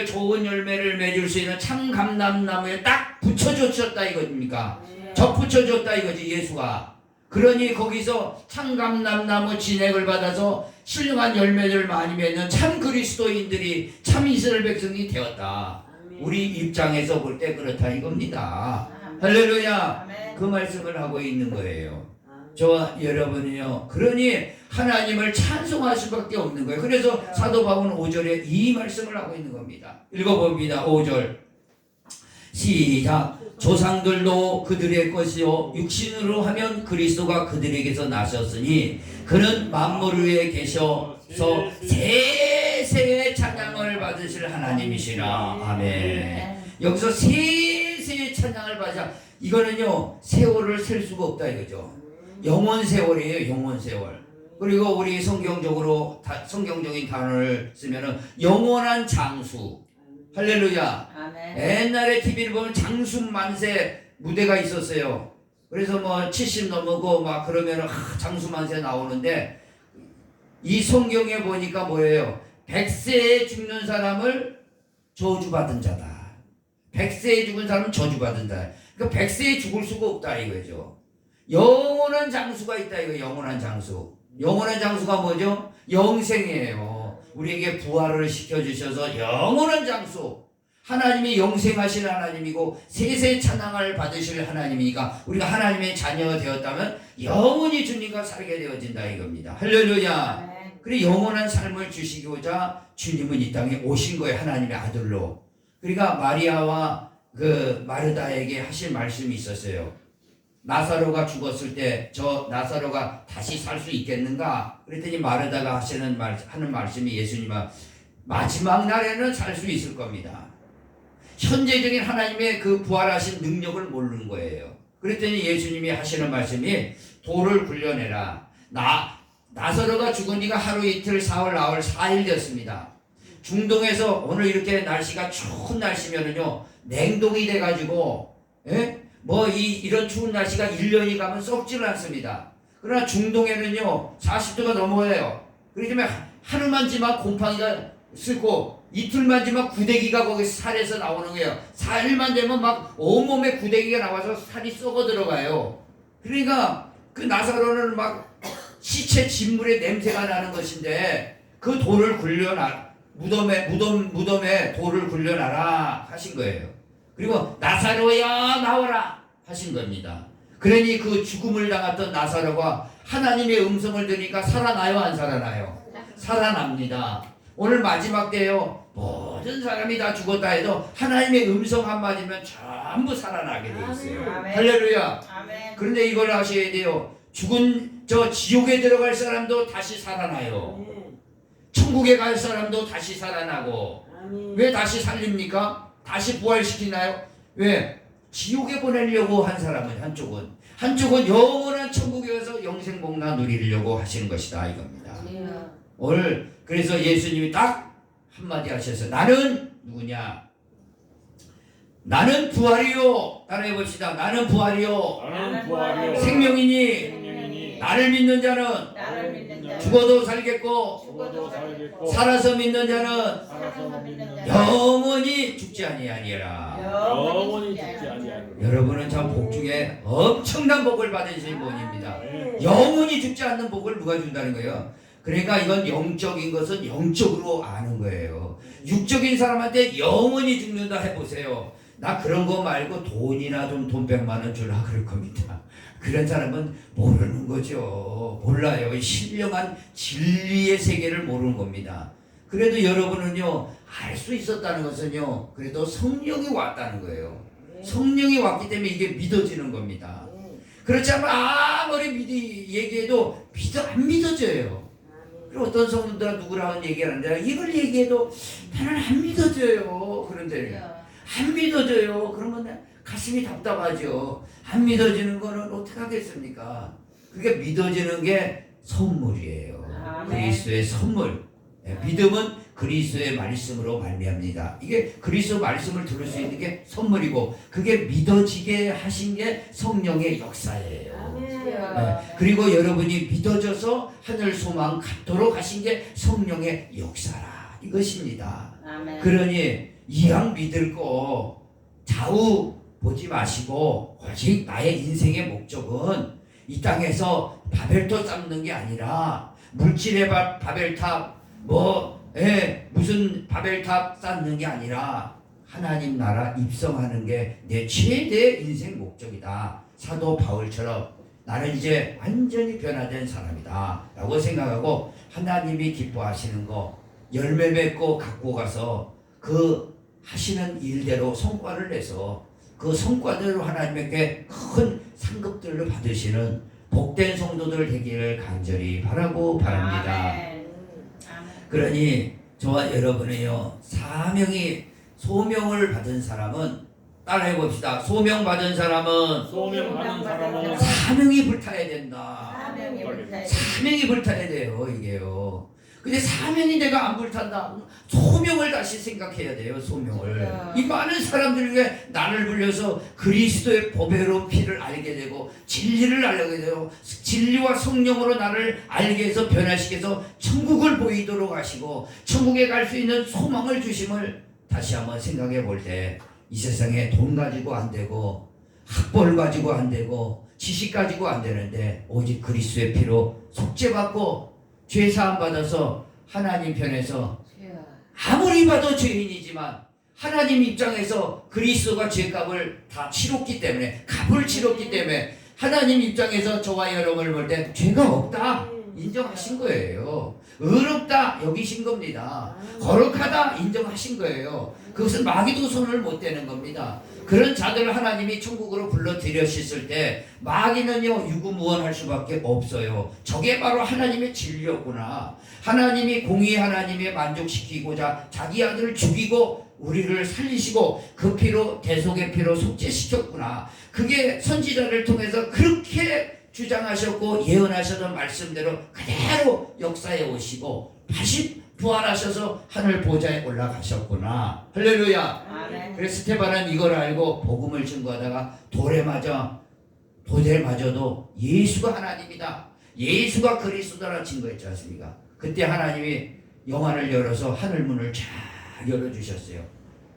좋은 열매를 맺을 수 있는 참감람나무에 딱 붙여줬다 이겁니까? 접붙여줬다 이거지 예수가. 그러니 거기서 참감람나무 진액을 받아서 신령한 열매를 많이 맺는 참 그리스도인들이 참 이스라엘 백성이 되었다. 우리 입장에서 볼 때 그렇다 이겁니다. 할렐루야. 그 말씀을 하고 있는 거예요. 저와 여러분이요. 그러니 하나님을 찬송할 수밖에 없는 거예요. 그래서 사도 바울은 5절에 이 말씀을 하고 있는 겁니다. 읽어봅니다. 5절 시작. 조상들도 그들의 것이요 육신으로 하면 그리스도가 그들에게서 나셨으니 그는 만물 위에 계셔서 세세의 찬양을 받으실 하나님이시라. 아멘. 여기서 세세의 찬양을 받으셔. 이거는요 세월을 셀 수가 없다 이거죠. 영원 세월이에요. 영원 세월. 그리고 우리 성경적인 단어를 쓰면은 영원한 장수. 할렐루야. 아멘. 옛날에 TV를 보면 장수만세 무대가 있었어요. 그래서 뭐 70 넘고 막 그러면은 장수만세 나오는데 이 성경에 보니까 뭐예요? 100세에 죽는 사람을 저주받은 자다. 100세에 죽은 사람은 저주받은 자다. 그러니까 100세에 죽을 수가 없다 이거죠. 영원한 장수가 있다 이거. 영원한 장수. 영원한 장수가 뭐죠? 영생이에요. 우리에게 부활을 시켜주셔서 영원한 장수. 하나님이 영생하실 하나님이고 세세 찬양을 받으실 하나님이니까 우리가 하나님의 자녀가 되었다면 영원히 주님과 살게 되어진다 이겁니다. 할렐루야. 그래 영원한 삶을 주시고자 주님은 이 땅에 오신 거예요. 하나님의 아들로. 그러니까 마리아와 그 마르다에게 하실 말씀이 있었어요. 나사로가 죽었을 때 저 나사로가 다시 살 수 있겠는가? 그랬더니 마르다가 하는 말씀이 예수님은 마지막 날에는 살 수 있을 겁니다. 현재적인 하나님의 그 부활하신 능력을 모르는 거예요. 그랬더니 예수님이 하시는 말씀이 돌을 굴려내라. 나사로가 죽은 지가 하루 이틀 사흘 나흘 4일 됐습니다. 중동에서 오늘 이렇게 날씨가 추운 날씨면은요 냉동이 돼가지고 이런 추운 날씨가 1년이 가면 썩지는 않습니다. 그러나 중동에는요 40도가 넘어요. 그렇기 때문에 하루만 지만 곰팡이가 쓸고 이틀만 지만 구데기가 거기 살에서 나오는 거예요. 4일만 되면 막 온몸에 구데기가 나와서 살이 썩어 들어가요. 그러니까 그 나사로는 막 시체 진물의 냄새가 나는 것인데 그 돌을 무덤에 돌을 굴려놔라 하신 거예요. 그리고 나사로야 나오라 하신 겁니다. 그러니 그 죽음을 당했던 나사로가 하나님의 음성을 들으니까 살아나요 안 살아나요? 살아납니다. 오늘 마지막 때요 모든 사람이 다 죽었다 해도 하나님의 음성 한마디면 전부 살아나게 돼 있어요. 아멘. 할렐루야. 아멘. 그런데 이걸 아셔야 돼요. 죽은 저 지옥에 들어갈 사람도 다시 살아나요. 천국에 갈 사람도 다시 살아나고. 왜 다시 살립니까? 다시 부활시키나요? 왜? 지옥에 보내려고 한 사람은 한쪽은 영원한 천국에 가서 영생복나 누리려고 하시는 것이다 이겁니다. 오늘 그래서 예수님이 딱 한마디 하셔서 나는 누구냐? 나는 부활이요. 따라해 봅시다. 나는 부활이요. 생명이니 나를 믿는 자는 죽어도 살겠고 살아서 믿는 자는 영원히 죽지 아니하리라. 여러분은 참 복 중에 엄청난 복을 받으신 분입니다. 영원히 죽지 않는 복을 누가 준다는 거예요? 그러니까 이건 영적인 것은 영적으로 아는 거예요. 육적인 사람한테 영원히 죽는다 해보세요. 나 그런 거 말고 돈이나 좀 돈 100만 원 주라 그럴 겁니다. 그런 사람은 모르는 거죠. 몰라요. 신령한 진리의 세계를 모르는 겁니다. 그래도 여러분은요 알 수 있었다는 것은요 그래도 성령이 왔다는 거예요. 성령이 왔기 때문에 이게 믿어지는 겁니다. 그렇지 않으면 아무리 얘기해도 안 믿어져요. 그리고 어떤 성도들은 누구랑은 얘기하는데 이걸 얘기해도 나는 안 믿어져요. 그런데 안 믿어져요. 그러면 가슴이 답답하죠. 안 믿어지는 거는 어떻게 하겠습니까? 그게 믿어지는 게 선물이에요. 그리스도의 선물. 믿음은 그리스도의 말씀으로 말미암니다. 이게 그리스도 말씀을 들을 수 있는 게 선물이고 그게 믿어지게 하신 게 성령의 역사예요. 그리고 여러분이 믿어져서 하늘 소망 갖도록 하신 게 성령의 역사라 이것입니다. 그러니 이왕 믿을 거 좌우 보지 마시고 오직 나의 인생의 목적은 이 땅에서 바벨탑 쌓는 게 아니라 물질의 바벨탑 무슨 바벨탑 쌓는 게 아니라 하나님 나라 입성하는 게 내 최대 인생 목적이다. 사도 바울처럼 나는 이제 완전히 변화된 사람이다 라고 생각하고 하나님이 기뻐하시는 거 열매 맺고 갖고 가서 그 하시는 일대로 성과를 내서 그 성과대로 하나님께 큰 상급들을 받으시는 복된 성도들 되기를 간절히 바라고 바랍니다. 그러니 저와 여러분이요 소명을 받은 사람은 따라해 봅시다. 소명받은 사람은 사명이 불타야 된다. 사명이 불타야 돼요. 이게요. 근데 사명이 내가 안 불탄다. 소명을 다시 생각해야 돼요. 소명을. 이 많은 사람들 중에 나를 불려서 그리스도의 보배로운 피를 알게 되고 진리를 알게 되고 진리와 성령으로 나를 알게 해서 변화시켜서 천국을 보이도록 하시고 천국에 갈 수 있는 소망을 주심을 다시 한번 생각해 볼 때 이 세상에 돈 가지고 안 되고 학벌 가지고 안 되고 지식 가지고 안 되는데 오직 그리스도의 피로 속죄받고 죄 사함 받아서 하나님 편에서 아무리 봐도 죄인이지만 하나님 입장에서 그리스도가 죄값을 다 치렀기 때문에 값을 치렀기 때문에 하나님 입장에서 저와 여러분을 볼 때 죄가 없다 인정하신 거예요. 의롭다 여기신 겁니다. 거룩하다 인정하신 거예요. 그것은 마귀도 손을 못 대는 겁니다. 그런 자들을 하나님이 천국으로 불러들여셨을 때 마귀는요 유구무원할 수밖에 없어요. 저게 바로 하나님의 진리였구나. 하나님이 공의 하나님의 만족시키고자 자기 아들을 죽이고 우리를 살리시고 그 피로 대속의 피로 속죄시켰구나. 그게 선지자를 통해서 그렇게 주장하셨고 예언하셨던 말씀대로 그대로 역사에 오시고 다시 부활하셔서 하늘 보좌에 올라가셨구나. 할렐루야. 그래서 스테반은 이걸 알고 복음을 증거하다가 돌에 맞아도 예수가 하나님이다. 예수가 그리스도라 증거했지 않습니까? 그때 하나님이 영안을 열어서 하늘문을 쫙 열어주셨어요.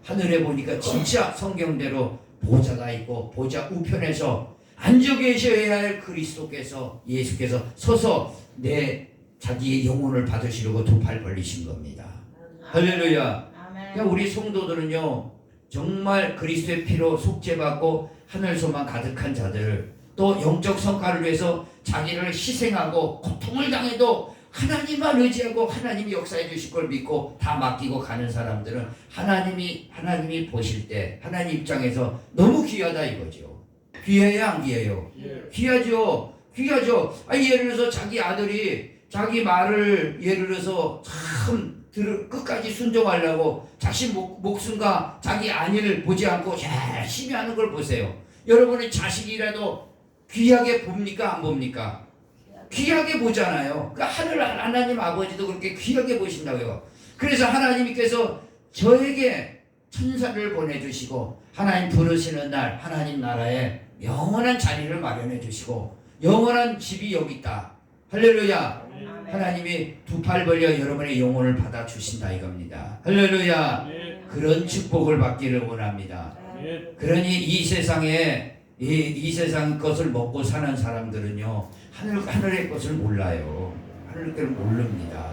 하늘에 보니까 진짜 성경대로 보좌가 있고 보좌 우편에서 앉아 계셔야 할 그리스도께서 예수께서 서서 자기의 영혼을 받으시려고 두 팔 벌리신 겁니다. 할렐루야. 그러니까 우리 성도들은요 정말 그리스도의 피로 속죄받고 하늘 소망 가득한 자들 또 영적 성과를 위해서 자기를 희생하고 고통을 당해도 하나님만 의지하고 하나님이 역사해 주실 걸 믿고 다 맡기고 가는 사람들은 하나님이 보실 때 하나님 입장에서 너무 귀하다 이거죠. 귀해요 안 귀해요? 귀하죠. 예를 들어서 자기 아들이 자기 말을 예를 들어서 참 끝까지 순종하려고 자신 목숨과 자기 안위를 보지 않고 열심히 하는 걸 보세요. 여러분의 자식이라도 귀하게 봅니까 안 봅니까? 귀하게 보잖아요. 그러니까 하나님 아버지도 그렇게 귀하게 보신다고요. 그래서 하나님께서 저에게 천사를 보내주시고 하나님 부르시는 날 하나님 나라에 영원한 자리를 마련해 주시고 영원한 집이 여기 있다. 할렐루야. 하나님이 두 팔 벌려 여러분의 영혼을 받아주신다 이겁니다. 할렐루야. 그런 축복을 받기를 원합니다. 그러니 이 세상에 이 세상 것을 먹고 사는 사람들은요 하늘의 것을 몰라요. 하늘의 것을 모릅니다.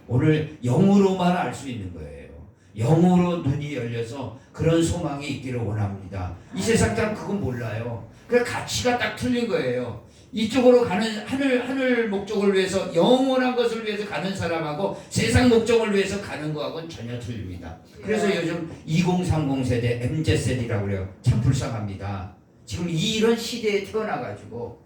오늘 영으로만 알 수 있는 거예요. 영으로 눈이 열려서 그런 소망이 있기를 원합니다. 이 세상 사람 그건 몰라요. 그 가치가 딱 틀린 거예요. 이쪽으로 가는 하늘 목적을 위해서 영원한 것을 위해서 가는 사람하고 세상 목적을 위해서 가는 거하고는 전혀 틀립니다. 그래서 요즘 2030 세대 MZ세대라고 그래요. 참 불쌍합니다. 지금 이런 시대에 태어나가지고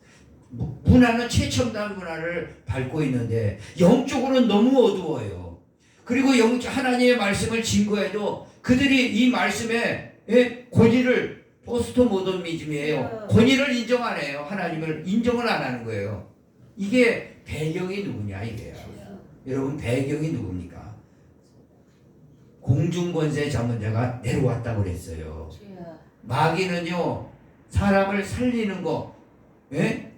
문화는 최첨단 문화를 밟고 있는데 영적으로는 너무 어두워요. 그리고 하나님의 말씀을 증거해도 그들이 이 말씀에 권위를 포스트 모더니즘이에요. 권위를 인정 안 해요. 하나님을 인정을 안 하는 거예요. 이게 배경이 누구냐 이게요. 여러분 배경이 누굽니까? 공중권세 잡은 자가 내려왔다고 그랬어요. 주여. 마귀는요 사람을 살리는 거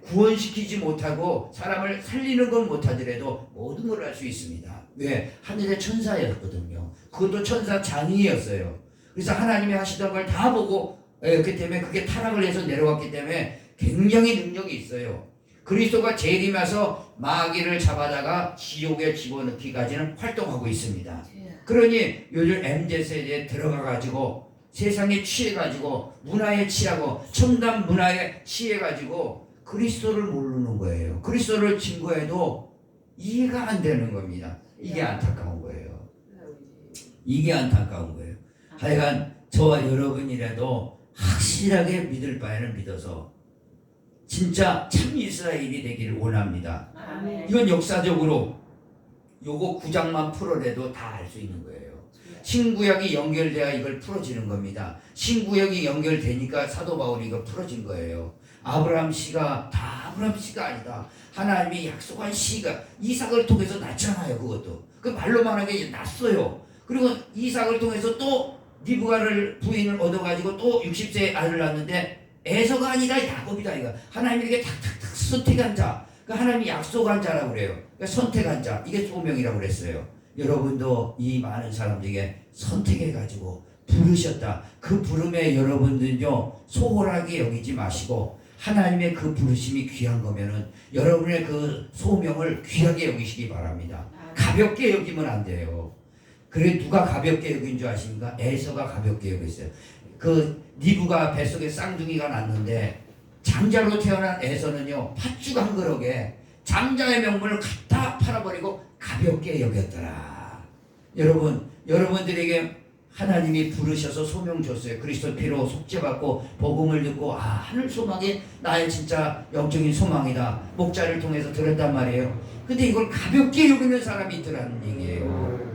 구원시키지 못하고 사람을 살리는 건 못하더라도 모든 걸 할 수 있습니다. 왜? 하늘의 천사였거든요. 그것도 천사 장이었어요. 그래서 하나님이 하시던 걸 다 보고 그렇기 때문에 그게 타락을 해서 내려왔기 때문에 굉장히 능력이 있어요. 그리스도가 재림해서 마귀를 잡아다가 지옥에 집어넣기까지는 활동하고 있습니다. 주여. 그러니 요즘 MZ세대에 들어가가지고 세상에 취해가지고 문화에 취하고 첨단 문화에 취해가지고 그리스도를 모르는 거예요. 그리스도를 증거해도 이해가 안 되는 겁니다. 이게 안타까운 거예요. 이게 안타까운 거예요. 하여간 저와 여러분이라도 확실하게 믿을 바에는 믿어서 진짜 참 이스라엘이 되기를 원합니다. 아멘. 이건 역사적으로 요거 9장만 풀어내도 다 알 수 있는 거예요. 신구약이 연결돼야 이걸 풀어지는 겁니다. 신구약이 연결되니까 사도 바울이 이거 풀어진 거예요. 아브라함 씨가 다 아브라함 씨가 아니다. 하나님이 약속한 씨가 이삭을 통해서 낳잖아요. 그것도 그 말로만 하게 났어요. 그리고 이삭을 통해서 또 리브가를 부인을 얻어가지고 또 60세에 아들을 낳는데 에서가 아니다 야곱이다. 이거 하나님에게 탁탁탁 선택한 자, 그 하나님이 약속한 자라고 그래요. 그러니까 선택한 자, 이게 소명이라고 그랬어요. 여러분도 이 많은 사람들에게 선택해가지고 부르셨다. 그 부름에 여러분들요 소홀하게 여기지 마시고 하나님의 그 부르심이 귀한 거면은 여러분의 그 소명을 귀하게 여기시기 바랍니다. 가볍게 여기면 안 돼요. 그래 누가 가볍게 여긴 줄 아십니까? 에서가 가볍게 여겼어요. 그 리브가 뱃속에 쌍둥이가 났는데 장자로 태어난 에서는요 팥죽 한 그릇에 장자의 명분을 갖다 팔아버리고 가볍게 여겼더라. 여러분, 여러분들에게 하나님이 부르셔서 소명 줬어요. 그리스도 피로 속죄받고 복음을 듣고 하늘 소망이 나의 진짜 영적인 소망이다. 목자를 통해서 들었단 말이에요. 근데 이걸 가볍게 여기는 사람이 있더라는 얘기예요.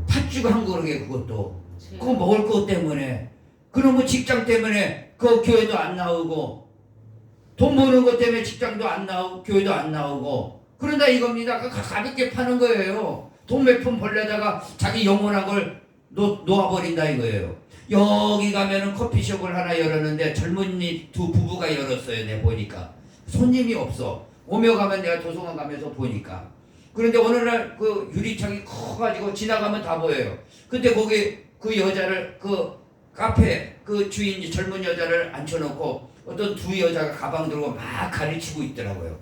팥죽 한 그릇에 그것도 그거 먹을 것 때문에 그놈의 직장 때문에 그 교회도 안 나오고 돈 버는 것 때문에 직장도 안 나오고 교회도 안 나오고 그런다 이겁니다. 그 가볍게 파는 거예요. 돈 몇 푼 벌려다가 자기 영원한 걸 놓아버린다 이거예요. 여기 가면은 커피숍을 하나 열었는데 젊은이 두 부부가 열었어요. 내가 보니까 손님이 없어. 오며 가면 내가 도서관 가면서 보니까. 그런데 어느 날 그 유리창이 커가지고 지나가면 다 보여요. 근데 거기 그 여자를 그 카페 그 주인 젊은 여자를 앉혀놓고 어떤 두 여자가 가방 들고 막 가르치고 있더라고요.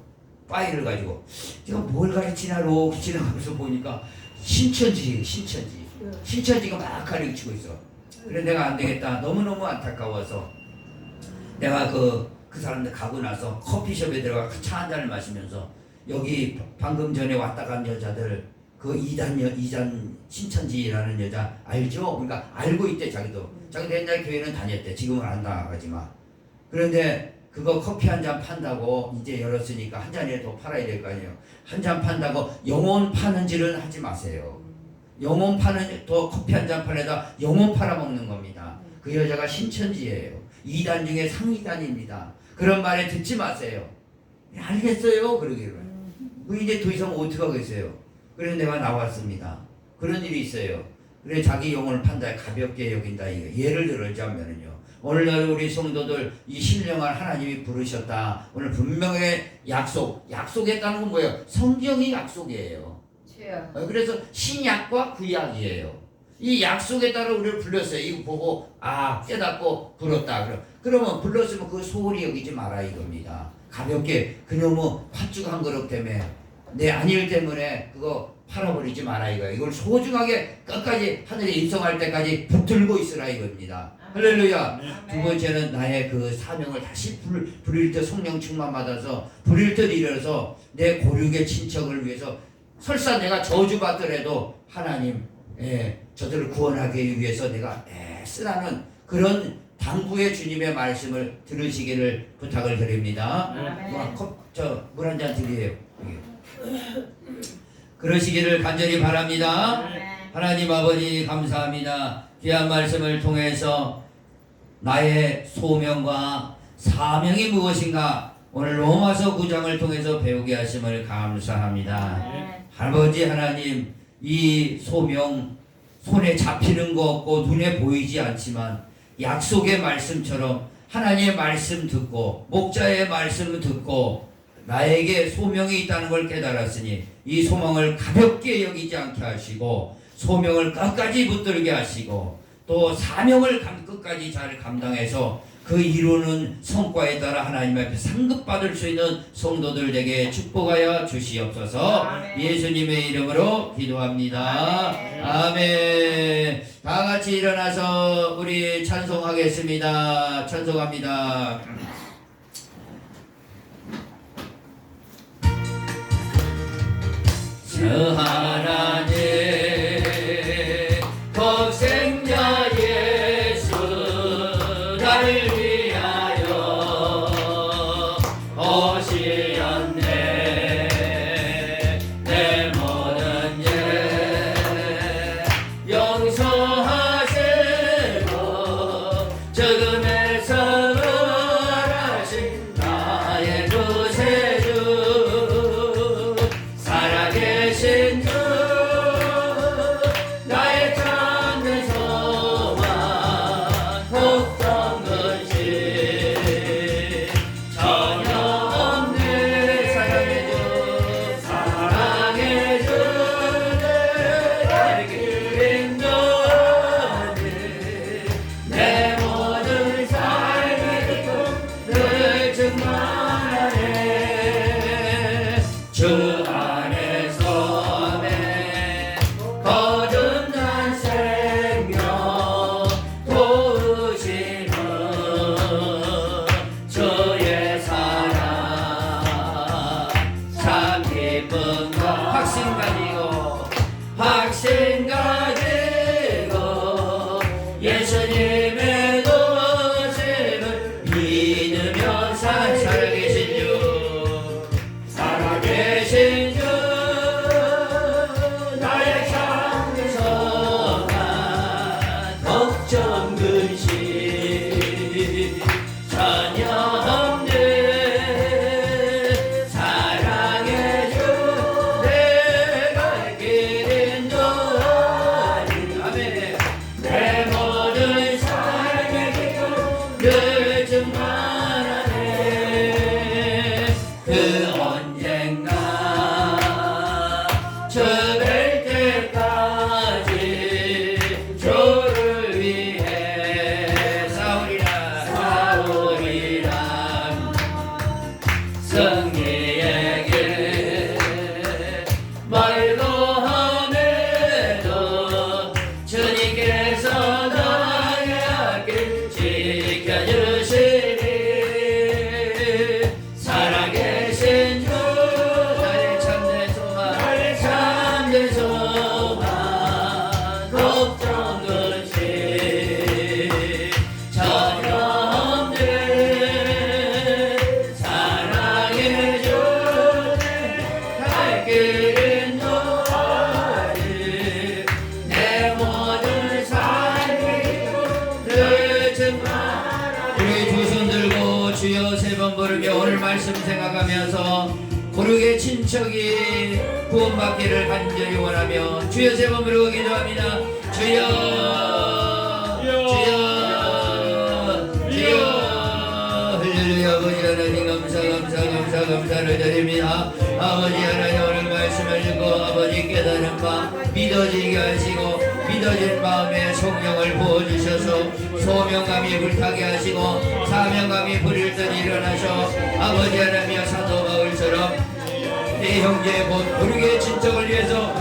파일을 가지고 제가 뭘 가르치나로 지나가면서 보니까 신천지가 막 가르치고 있어. 그래 내가 안 되겠다. 너무너무 안타까워서 내가 그 사람들 가고 나서 커피숍에 들어가 차 한 잔을 마시면서 여기 방금 전에 왔다 간 여자들 그 이단 신천지라는 여자 알죠? 그러니까 알고 있대. 자기도 옛날 교회는 다녔대. 지금은 안 나가지만. 그런데 그거 커피 한 잔 판다고 이제 열었으니까 한 잔이라도 더 팔아야 될 거 아니에요. 한 잔 판다고 영혼 파는 짓은 하지 마세요. 영혼 파는 또 커피 한 잔 팔려다 영혼 팔아먹는 겁니다. 그 여자가 신천지예요. 2단 중에 상위단입니다. 그런 말에 듣지 마세요. 알겠어요? 그러기를. 그 이제 더 이상 어떻게 하겠어요? 그래서 내가 나왔습니다. 그런 일이 있어요. 그래 자기 영혼을 판다 가볍게 여긴다 이거. 예를 들자면은요. 오늘날 우리 성도들 이 신령한 하나님이 부르셨다. 오늘 분명히 약속했다는 건 뭐예요? 성경이 약속이에요. 그래서 신약과 구약이에요. 이 약속에 따라 우리를 불렀어요. 이거 보고 깨닫고 불렀다. 그러면 불렀으면 그 소홀히 여기지 마라 이겁니다. 가볍게 그놈의 팥죽 한 그릇 때문에 내 안일 때문에 그거 팔아버리지 마라 이거예요. 이걸 소중하게 끝까지 하늘에 입성할 때까지 붙들고 있으라 이겁니다. 할렐루야. 두 번째는 나의 그 사명을 다시 부릴 때 성령 충만 받아서 부릴 때 일어서 내 고륙의 친척을 위해서 설사 내가 저주받더라도 하나님 저들을 구원하기 위해서 내가 애쓰라는 그런 당부의 주님의 말씀을 들으시기를 부탁을 드립니다. 물 한 잔 드리세요. 그러시기를 간절히 바랍니다. 하나님 아버지 감사합니다. 귀한 말씀을 통해서 나의 소명과 사명이 무엇인가 오늘 로마서 9장을 통해서 배우게 하심을 감사합니다. 아버지 하나님 이 소명 손에 잡히는 거 없고 눈에 보이지 않지만 약속의 말씀처럼 하나님의 말씀 듣고 목자의 말씀 듣고 나에게 소명이 있다는 걸 깨달았으니 이 소망을 가볍게 여기지 않게 하시고 소명을 끝까지 붙들게 하시고 또 사명을 끝까지 잘 감당해서 그 이루는 성과에 따라 하나님 앞에 상급받을 수 있는 성도들에게 축복하여 주시옵소서. 아멘. 예수님의 이름으로 기도합니다. 아멘. 다 같이 일어나서 우리 찬송하겠습니다. 찬송합니다. 저 하나님 독생자 예수 나를 위하여 오시었네. 내 모든 죄 용서하시고 적음에서 하신 나의 구세주 살아계신 주 나의 참된 소망 복종 근심 전혀 없네. 사랑해 주 나에게 그린 너는 내 모든 삶의 늘 충만하네. 주 안에서 내 거듭난 생명 도우시는 주의 사랑 참 기쁜 것 확신 가지고 예수님의 도심을 믿으며 살아계신 주 나의 참된 소망 걱정 근심 전혀 없네. 사랑해 주 내가 기린 너를 아멘. 내 모든 삶의 기쁨 늘 충만하네. 그 언젠가 저뵐 때까지 주를 위해 싸우리라 승리의 길 멀고 험해도 주님께서 나의 길 지켜주시리. 살아계신 주 나의 참된 소망 걱정 근심 전혀 없네. 사랑해 주 갈 길은 너를 내 모든 삶의 늘 충만하네. 우리 두 손 들고 주여 세 번 부르며 오늘 말씀 생각하면서 고르게 친척이 구원받기를 간절히 원하며 주여 세 번 부르고 기도합니다. 주여 할렐루야. 아버지 하나님 감사를 드립니다. 아버지 하나님 오늘 말씀을 듣고 아버지 깨달은 바 믿어지게 하시고 믿어진 마음에 성령을 부어주셔서 소명감이 불타게 하시고 사명감이 불일 듯 일어나셔 아버지 하나님의 사도 바울처럼 내 형제 곧 고르게 친척을 위해서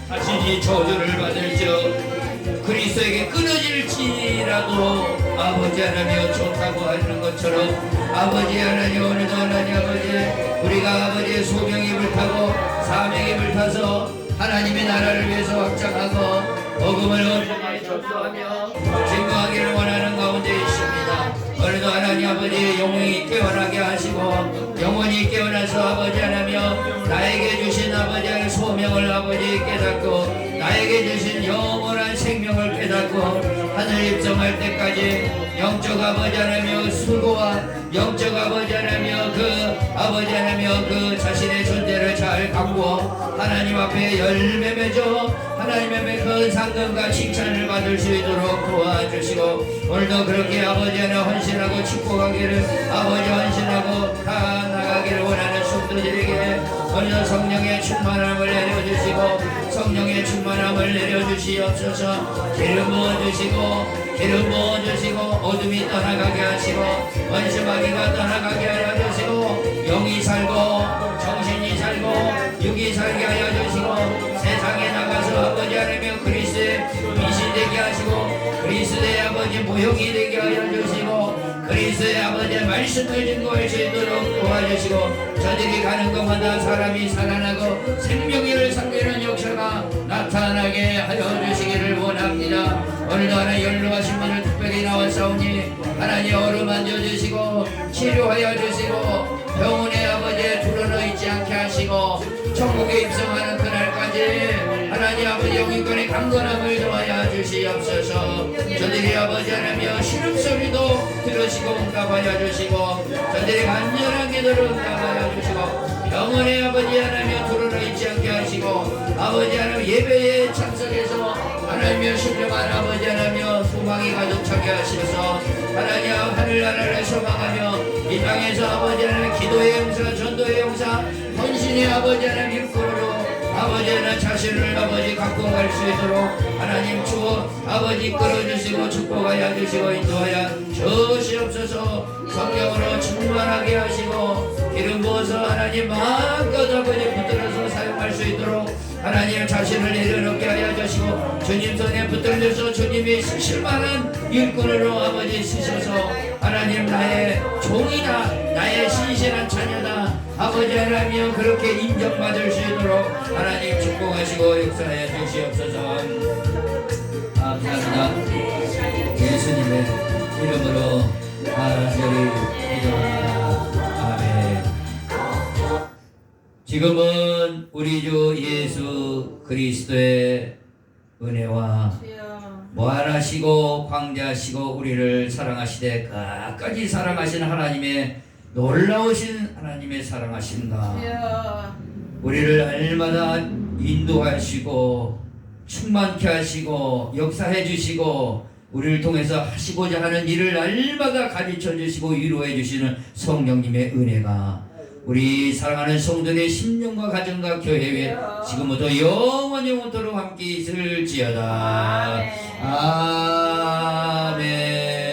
자신이 저주를 받을지어 그리스도에게 끊어질지라도 아버지 하나님 좋다고 하는 것처럼 아버지 하나님 오늘도 하나님 아버지 우리가 아버지의 소명이 불타고 사명이 불타서 하나님의 나라를 위해서 확장하고 복음을 온전히 전수하며 증거하기를 원하는 가운데 있습니다. 오늘도 하나님 아버지 영혼이 깨어나게 하시고 영혼이 깨어나서 아버지 하나며 나에게 주신 아버지의 소명을 아버지 깨닫고 나에게 주신 영원한 생명을 깨닫고 하늘 입성할 때까지 영적 아버지 하나며 수고와 영적 아버지 하나며 그 아버지 하나며 그 자신의 존재를 잘 갖고 하나님 앞에 열매 맺어 하나님 앞에 큰 상금과 칭찬을 받을 수 있도록 도와주시고 오늘도 그렇게 아버지 하나 헌신하고 축복하기를 아버지 헌신하고 다 나가기를 원하는 성도들에게 오늘도 성령의 충만함을 내려주시고 성령의 충만함을 내려주시옵소서. 기름 부어주시고 어둠이 떠나가게 하시고 원수마귀가 떠나가게 하여 주시고 영이 살고 정신이 살고 육이 살게 하여 주시고 세상에 나가서 아버지 하나님 그리스도의 빛이 되게 하시고 그리스도의 아버지 모형이 되게 하여 주시고 그리스도의 아버지의 말씀을 증거할 수 있도록 도와주시고 저들이 가는 곳마다 사람이 살아나고 생명을 살리는 역사가 나타나게 하여 주시기를 원합니다. 오늘도 하나님 연로하신 분을 특별히 나왔사오니 하나님 어루만져 주시고 치료하여 주시고 병원의 아버지에 드러나 있지 않게 하시고 천국에 입성하는 그날까지 하나님 아버지 영인권의 강건함을 더하여 주시옵소서. 저들이 아버지 하나며 신음소리도 들으시고 응답하여 주시고 저들이 간절한 기도를 응답하여 주시고 병원의 아버지 하나며 드러나 있지 않게 하시고 아버지 하나님 예배에 참석해서 하나님의 신령한 아버지 하나며 소망이 가득 차게 하셔서 하나님 하늘나라를 소망하며 이 땅에서 아버지 하나님 기도의 용사 전도의 용사 헌신의 아버지 하나님 일꾼으로 아버지 하나님 자신을 아버지 갖고 갈 수 있도록 하나님 주어 아버지 끌어주시고 축복하여 주시고 인도하여 주시옵소서. 성령으로 충만하게 하시고 기름 부어서 하나님 마음껏 아버지 붙들어서 사용할 수 있도록 하나님 자신을 내려놓게 하여 주시고 주님 손에 붙들려서 주님이 쓰실만한 일꾼으로 아버지 쓰셔서 하나님 나의 종이다 나의 신실한 자녀다 아버지 하나님 그렇게 인정받을 수 있도록 하나님 축복하시고 역사하여 주시옵소서. 감사합니다. 예수님의 이름으로 간절히 기도합니다. 아멘. 지금은 우리 주 예수 그리스도의 은혜와 무한하시고 광대하시고 우리를 사랑하시되 끝까지 사랑하시는 하나님의 놀라우신 하나님의 사랑하심과 우리를 날마다 인도하시고 충만케 하시고 역사해 주시고 우리를 통해서 하시고자 하는 일을 날마다 가르쳐 주시고 위로해 주시는 성령님의 은혜가 우리 사랑하는 성도의 심령과 가정과 교회 위에 지금부터 영원토록 함께 있을지어다. 아멘.